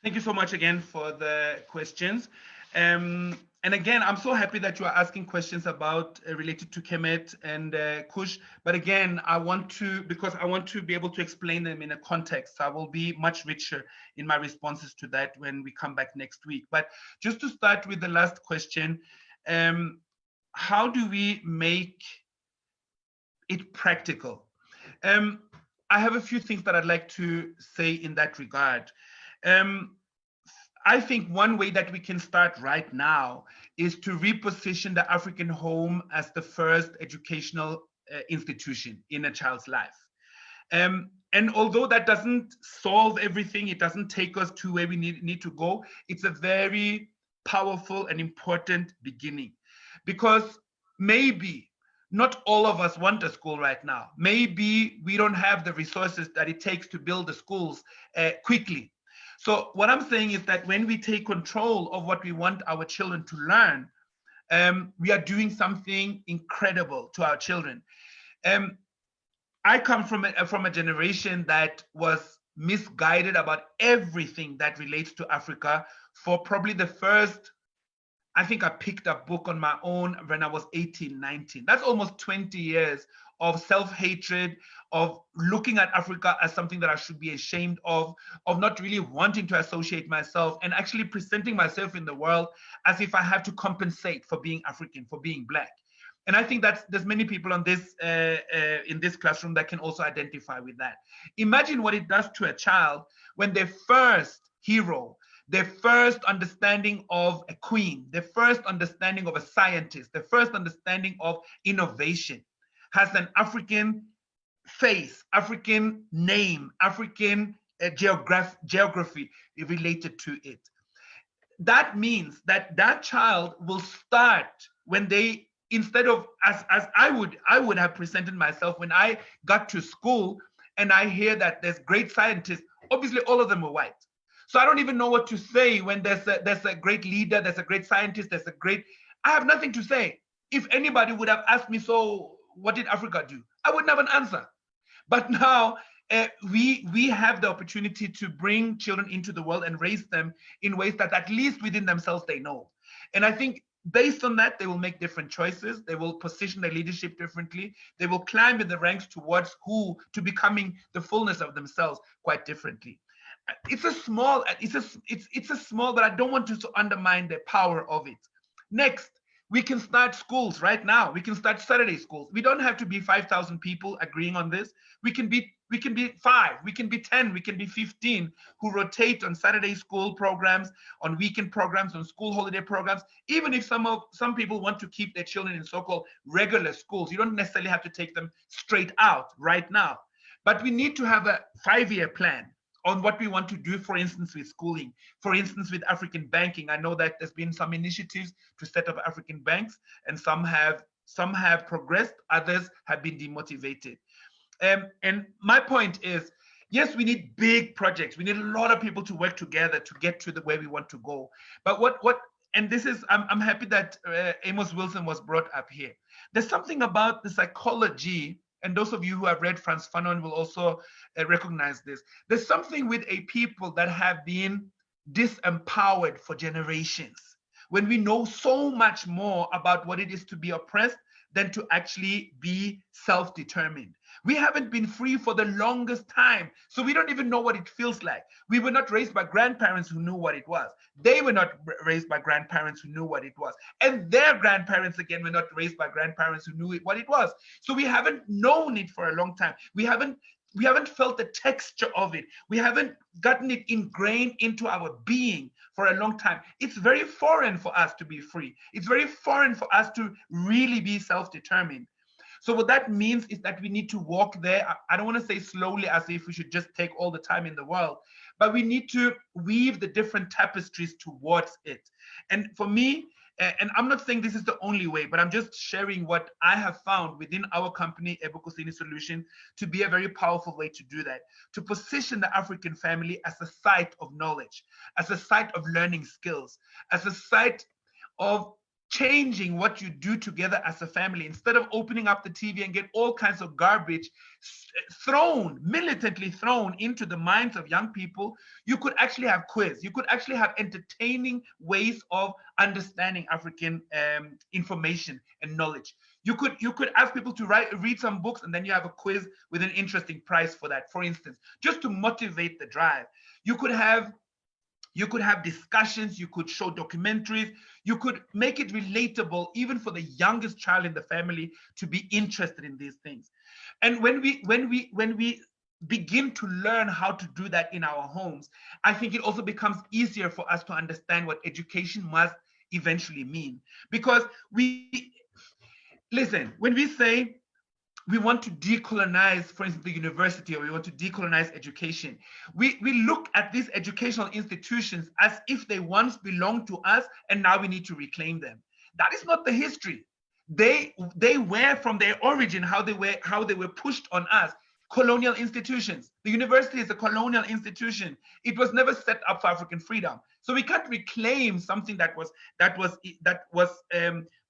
Thank you so much again for the questions. And again, I'm so happy that you are asking questions about related to Kemet and Kush. But again, because I want to be able to explain them in a context. So I will be much richer in my responses to that when we come back next week. But just to start with the last question, how do we make it practical? I have a few things that I'd like to say in that regard. I think one way that we can start right now is to reposition the African home as the first educational institution in a child's life. And although that doesn't solve everything, it doesn't take us to where we need to go, it's a very powerful and important beginning. Because maybe not all of us want a school right now. Maybe we don't have the resources that it takes to build the schools quickly. So what I'm saying is that when we take control of what we want our children to learn, we are doing something incredible to our children. I come from a generation that was misguided about everything that relates to Africa for probably the first, I think I picked up a book on my own when I was 18, 19. That's almost 20 years of self-hatred, of looking at Africa as something that I should be ashamed of not really wanting to associate myself and actually presenting myself in the world as if I have to compensate for being African, for being Black. And I think there's many people on this in this classroom that can also identify with that. Imagine what it does to a child when their first hero, their first understanding of a queen, their first understanding of a scientist, their first understanding of innovation has an African face, African name, African geography related to it. That means that that child will start when they, instead of as I would have presented myself when I got to school and I hear that there's great scientists, obviously all of them were white. So I don't even know what to say when there's a great leader, there's a great scientist, I have nothing to say. If anybody would have asked me, so what did Africa do? I wouldn't have an answer. But now we have the opportunity to bring children into the world and raise them in ways that at least within themselves they know. And I think based on that, they will make different choices. They will position their leadership differently. They will climb in the ranks towards to becoming the fullness of themselves quite differently. It's a small, but I don't want to undermine the power of it. Next, we can start schools right now. We can start Saturday schools. We don't have to be 5,000 people agreeing on this. We can be 5, we can be 10, we can be 15 who rotate on Saturday school programs, on weekend programs, on school holiday programs. Even if some people want to keep their children in so-called regular schools, you don't necessarily have to take them straight out right now. But we need to have a 5-year plan on what we want to do, for instance, with schooling, for instance, with African banking. I know that there's been some initiatives to set up African banks, and some have progressed, others have been demotivated. And my point is, yes, we need big projects. We need a lot of people to work together to get to where we want to go. But and this is, I'm happy that Amos Wilson was brought up here. There's something about the psychology, and those of you who have read Frantz Fanon will also recognize this. There's something with a people that have been disempowered for generations, when we know so much more about what it is to be oppressed than to actually be self-determined. We haven't been free for the longest time, so we don't even know what it feels like. We were not raised by grandparents who knew what it was. They were not raised by grandparents who knew what it was. And their grandparents, again, were not raised by grandparents who knew what it was. So we haven't known it for a long time. We haven't felt the texture of it. We haven't gotten it ingrained into our being for a long time. It's very foreign for us to be free. It's very foreign for us to really be self-determined. So what that means is that we need to walk there. I don't want to say slowly as if we should just take all the time in the world, but we need to weave the different tapestries towards it. And for me, and I'm not saying this is the only way, but I'm just sharing what I have found within our company, Ebukosini Solution, to be a very powerful way to do that, to position the African family as a site of knowledge, as a site of learning skills, as a site of changing what you do together as a family. Instead of opening up the TV and get all kinds of garbage militantly thrown into the minds of young people, you could actually have quiz. You could actually have entertaining ways of understanding African information and knowledge. You could ask people to read some books, and then you have a quiz with an interesting prize for that, for instance, just to motivate the drive. You could have discussions, you could show documentaries, you could make it relatable even for the youngest child in the family to be interested in these things. And when we begin to learn how to do that in our homes, I think it also becomes easier for us to understand what education must eventually mean. Because listen, when we say we want to decolonize, for instance, the university, or we want to decolonize education, we look at these educational institutions as if they once belonged to us and now we need to reclaim them. That is not the history. They were, from their origin, how they were pushed on us, colonial institutions. The university is a colonial institution. It was never set up for African freedom. So we can't reclaim something that was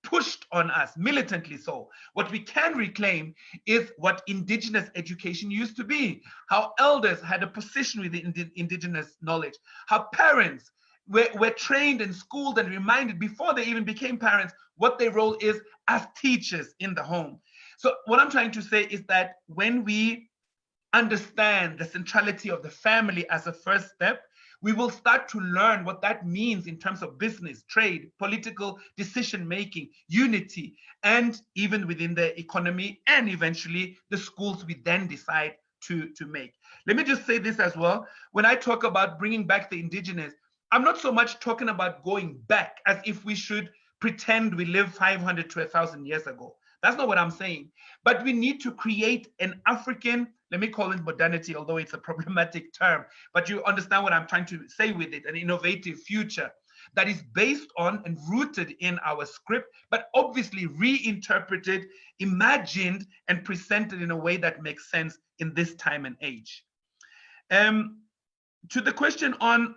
pushed on us, militantly so. What we can reclaim is what indigenous education used to be, how elders had a position with the indigenous knowledge, how parents were trained and schooled and reminded before they even became parents what their role is as teachers in the home. So what I'm trying to say is that when we understand the centrality of the family as a first step, we will start to learn what that means in terms of business, trade, political decision-making, unity, and even within the economy, and eventually the schools we then decide to make. Let me just say this as well. When I talk about bringing back the indigenous, I'm not so much talking about going back as if we should pretend we lived 500 to 1,000 years ago. That's not what I'm saying. But we need to create an African, let me call it modernity, although it's a problematic term, but you understand what I'm trying to say with it, an innovative future that is based on and rooted in our script, but obviously reinterpreted, imagined, and presented in a way that makes sense in this time and age. To the question on,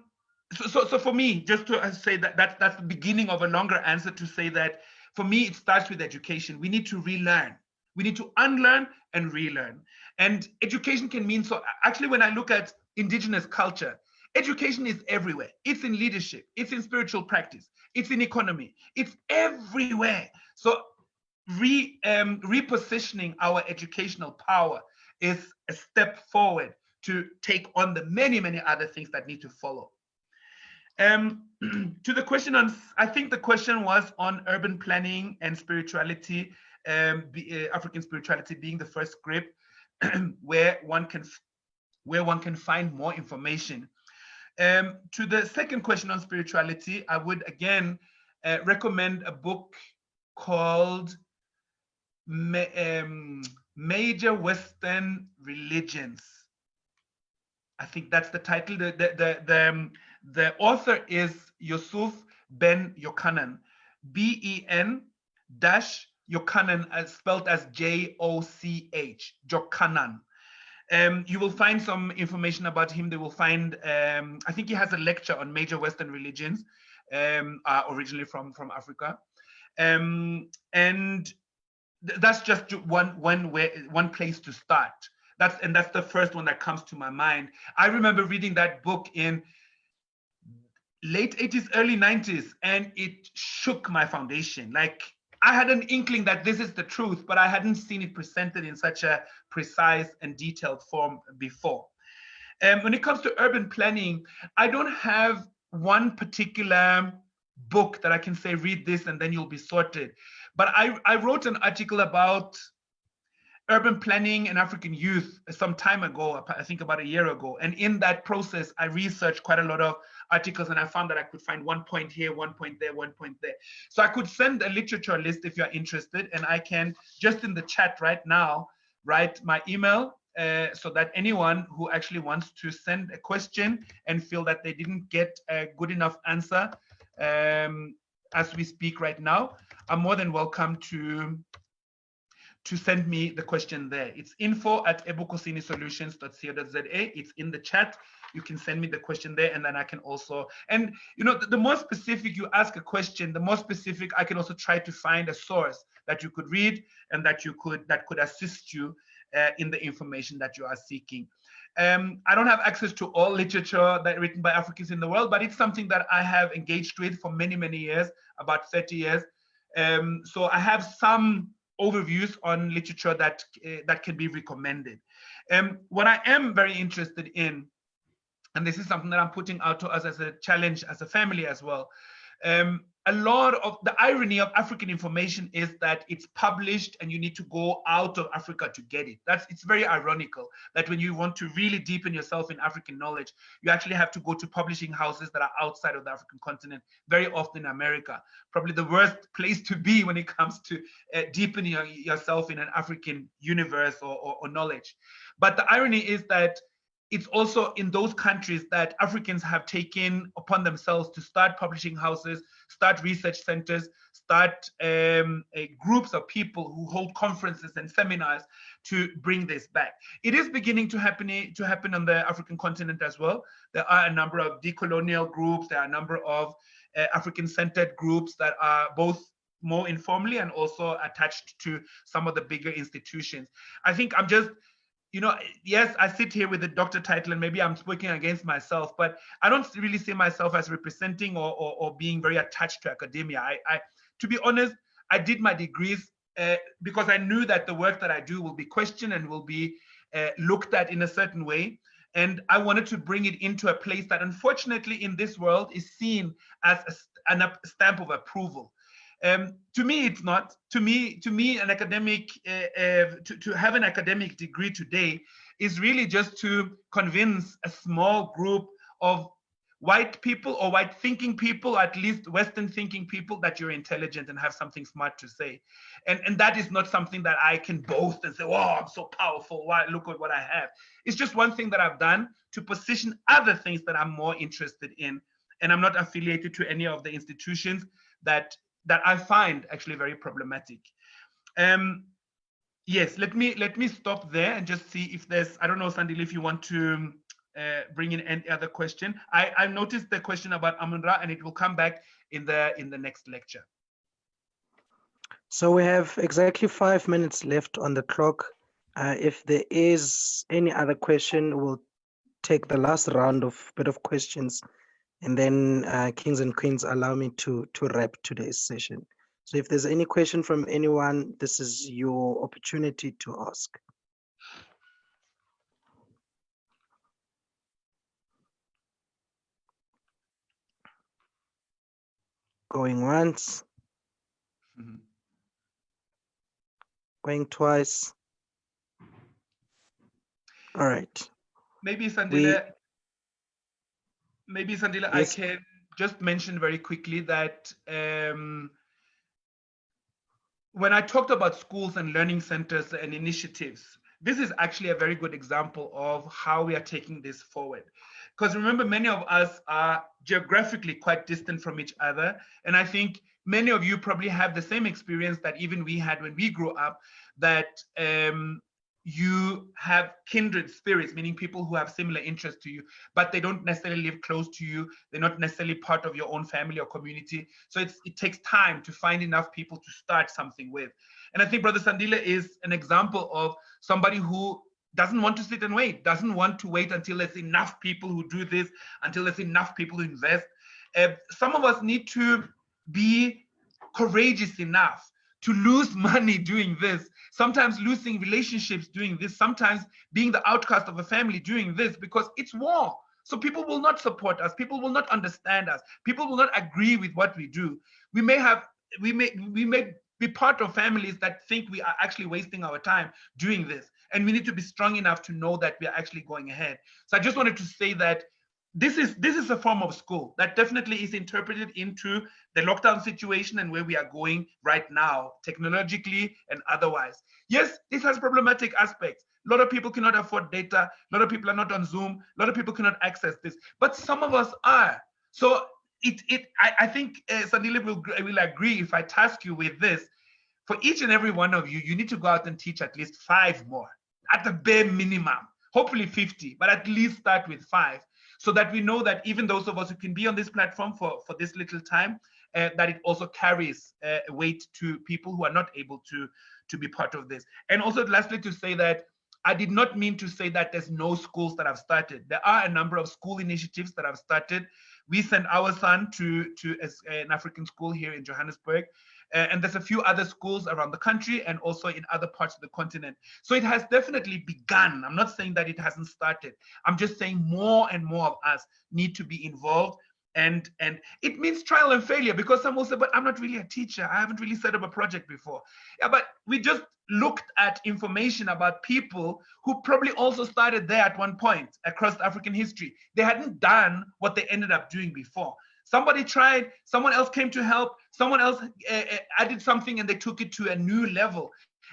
so for me, just to say that's the beginning of a longer answer, to say that for me, it starts with education. We need to relearn. We need to unlearn and relearn. And education can mean, so actually when I look at indigenous culture, education is everywhere. It's in leadership, it's in spiritual practice, it's in economy, it's everywhere. So repositioning our educational power is a step forward to take on the many, many other things that need to follow. To the question on, I think the question was on urban planning and spirituality, African spirituality being the first script where one can find more information. To the second question on spirituality, I would again recommend a book called Major Western Religions. I think that's the title. The author is Yusuf Ben Yochanan, Ben Yochanan, spelled as Joch, Yochanan. You will find some information about him. They will find, I think he has a lecture on major Western religions, originally from Africa. And that's just one place to start. That's the first one that comes to my mind. I remember reading that book in late 80s, early 90s, and it shook my foundation. Like, I had an inkling that this is the truth, but I hadn't seen it presented in such a precise and detailed form before. When it comes to urban planning, I don't have one particular book that I can say, read this and then you'll be sorted. But I wrote an article about urban planning and African youth some time ago, I think about a year ago. And in that process, I researched quite a lot of articles, and I found that I could find 1 point here, 1 point there, 1 point there. So I could send a literature list if you're interested, and I can just in the chat right now write my email so that anyone who actually wants to send a question and feel that they didn't get a good enough answer as we speak right now, I'm more than welcome to send me the question there. It's info@ebukosinisolutions.co.za. It's in the chat. You can send me the question there, and then I can also, and you know, the more specific you ask a question, the more specific I can also try to find a source that you could read and that could assist you in the information that you are seeking. I don't have access to all literature that written by Africans in the world, but it's something that I have engaged with for many, many years, about 30 years. So I have some overviews on literature that can be recommended. What I am very interested in, and this is something that I'm putting out to us as a challenge as a family as well, a lot of the irony of African information is that it's published and you need to go out of Africa to get it. It's very ironical that when you want to really deepen yourself in African knowledge, you actually have to go to publishing houses that are outside of the African continent, very often America. Probably the worst place to be when it comes to deepening yourself in an African universe or knowledge. But the irony is that it's also in those countries that Africans have taken upon themselves to start publishing houses, start research centers, start groups of people who hold conferences and seminars to bring this back. It is beginning to happen on the African continent as well. There are a number of decolonial groups. There are a number of African-centered groups that are both more informally and also attached to some of the bigger institutions. I think I'm just, you know, yes, I sit here with the doctor title and maybe I'm speaking against myself, but I don't really see myself as representing or being very attached to academia. To be honest, I did my degrees because I knew that the work that I do will be questioned and will be looked at in a certain way. And I wanted to bring it into a place that unfortunately in this world is seen as a stamp of approval. To me, it's not. To me, an academic, to have an academic degree today is really just to convince a small group of white people or white thinking people, or at least Western thinking people, that you're intelligent and have something smart to say. And that is not something that I can boast and say, oh, I'm so powerful, wow, look at what I have. It's just one thing that I've done to position other things that I'm more interested in. And I'm not affiliated to any of the institutions that I find actually very problematic. Yes, let me stop there and just see if there's, I don't know, Sandile, if you want to bring in any other question. I noticed the question about Amun-Ra, and it will come back in the next lecture. So we have exactly 5 minutes left on the clock. If there is any other question, we'll take the last round of bit of questions. And then Kings and Queens, allow me to wrap today's session. So if there's any question from anyone, this is your opportunity to ask. Going once. Mhm. Going twice. All right. Maybe Sandile, Yes. I can just mention very quickly that when I talked about schools and learning centers and initiatives, this is actually a very good example of how we are taking this forward. Because remember, many of us are geographically quite distant from each other. And I think many of you probably have the same experience that even we had when we grew up, that you have kindred spirits, meaning people who have similar interests to you, but they don't necessarily live close to you. They're not necessarily part of your own family or community. So it takes time to find enough people to start something with. And I think Brother Sandile is an example of somebody who doesn't want to sit and wait, doesn't want to wait until there's enough people who do this, until there's enough people who invest. Some of us need to be courageous enough to lose money doing this, sometimes losing relationships doing this, sometimes being the outcast of a family doing this, because it's war. So people will not support us, people will not understand us, people will not agree with what we do. We may be part of families that think we are actually wasting our time doing this. And we need to be strong enough to know that we are actually going ahead. So I just wanted to say that this is a form of school that definitely is interpreted into the lockdown situation and where we are going right now, technologically and otherwise. Yes, this has problematic aspects. A lot of people cannot afford data. A lot of people are not on Zoom. A lot of people cannot access this, but some of us are. So I think Sandile will agree if I task you with this. For each and every one of you, you need to go out and teach at least 5 more, at the bare minimum, hopefully 50, but at least start with 5. So that we know that even those of us who can be on this platform for this little time, that it also carries weight to people who are not able to be part of this. And also lastly, to say that I did not mean to say that there's no schools that have started. There are a number of school initiatives that have started. We sent our son to an African school here in Johannesburg. And there's a few other schools around the country and also in other parts of the continent. So it has definitely begun. I'm not saying that it hasn't started. I'm just saying more and more of us need to be involved. And it means trial and failure, because some will say, but I'm not really a teacher. I haven't really set up a project before. Yeah, but we just looked at information about people who probably also started there at one point across African history. They hadn't done what they ended up doing before. Somebody tried, someone else came to help, someone else added something and they took it to a new level.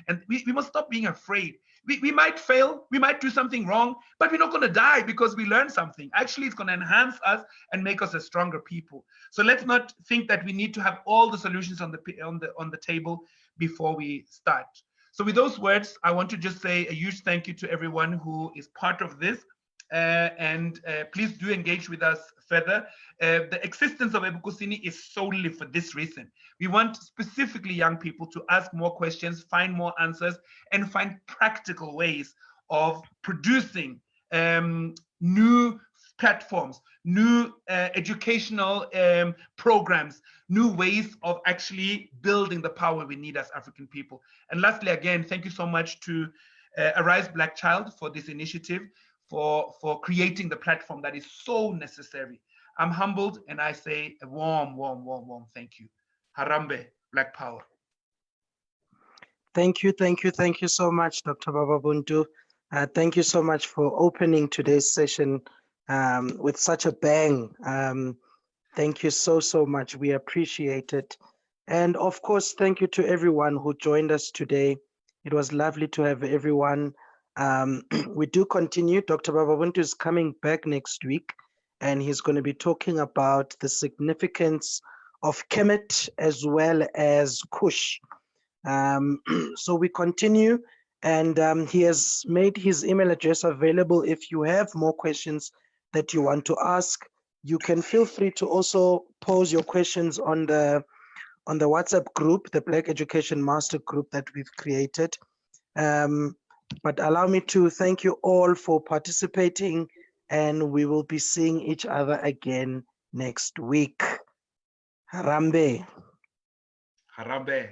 And we must stop being afraid. We might fail, we might do something wrong, but we're not going to die because we learned something. Actually, it's going to enhance us and make us a stronger people. So let's not think that we need to have all the solutions on the table before we start. So with those words, I want to just say a huge thank you to everyone who is part of this. And please do engage with us further. The existence of Ebukusini is solely for this reason. We want specifically young people to ask more questions, find more answers, and find practical ways of producing new platforms, new educational programs, new ways of actually building the power we need as African people. And lastly, again, thank you so much to Arise Black Child for this initiative, for creating the platform that is so necessary. I'm humbled and I say a warm thank you. Harambe, Black Power. Thank you so much, Dr. Bababuntu. Thank you so much for opening today's session with such a bang. Thank you so much. We appreciate it. And of course, thank you to everyone who joined us today. It was lovely to have everyone. We do continue. Dr. Bababuntu is coming back next week, and he's going to be talking about the significance of Kemet as well as Kush. So we continue, and he has made his email address available. If you have more questions that you want to ask, you can feel free to also pose your questions on the WhatsApp group, the Black Education Master group that we've created. But allow me to thank you all for participating, and we will be seeing each other again next week. Harambe. Harambe.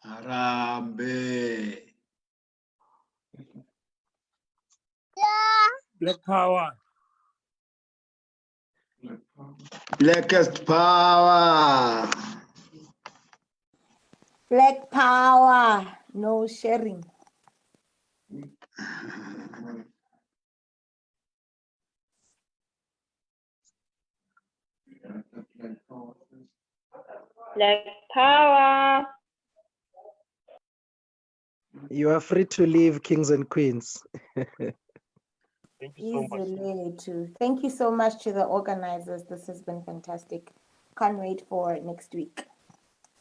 Harambe. Black Power. Black Power. Blackest power. Black power, no sharing. Black power. You are free to leave, kings and queens. Thank you so much. Easily too. Thank you so much to the organizers. This has been fantastic. Can't wait for next week.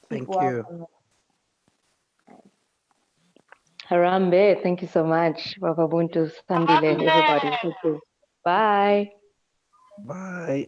Thank Keep well. you. Harambe, thank you so much. Baba Buntu, Sandile, everybody. Thank you. Bye. Bye.